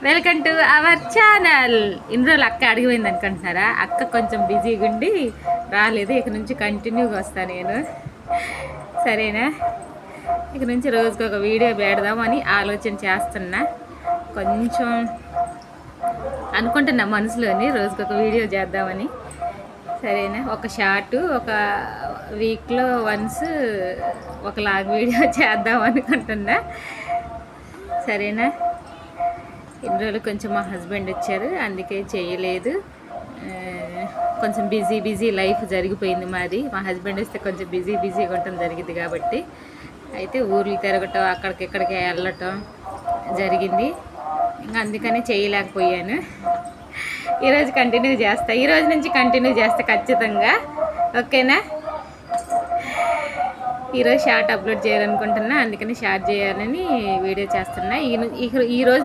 Welcome to our channel. ఇన్ని రోజులు అక్క అడిగిపోయింది అనుకుంటున్నారా? అక్క కొంచెం బిజీగా ఉండి రాలేదు. ఇక నుంచి కంటిన్యూగా వస్తాను నేను, సరేనా? ఇక నుంచి రోజుకి ఒక వీడియో పెడదామని ఆలోచన చేస్తున్నా. కొంచెం అనుకుంటున్నా మనసులోని రోజుకి ఒక వీడియో చేద్దామని, సరేనా? ఒక షార్ట్ ఒక వీక్లో వన్స్ ఒక లాంగ్ వీడియో చేద్దాం అనుకుంటున్నా, సరేనా? ఇన్ని రోజులు కొంచెం మా హస్బెండ్ వచ్చారు, అందుకే చేయలేదు. కొంచెం బిజీ లైఫ్ జరిగిపోయింది మాది. మా హస్బెండ్ వస్తే కొంచెం బిజీగా ఉండటం జరిగింది కాబట్టి అయితే ఊర్లు తిరగటం అక్కడికి వెళ్ళటం జరిగింది. ఇంకా అందుకనే చేయలేకపోయాను. ఈరోజు కంటిన్యూ చేస్తా, ఈరోజు నుంచి కంటిన్యూ చేస్తా ఖచ్చితంగా, ఓకేనా? ఈరోజు షార్ట్ అప్లోడ్ చేయాలనుకుంటున్నా, అందుకని షార్ట్ చేయాలని వీడియో చేస్తున్నా. ఈరోజు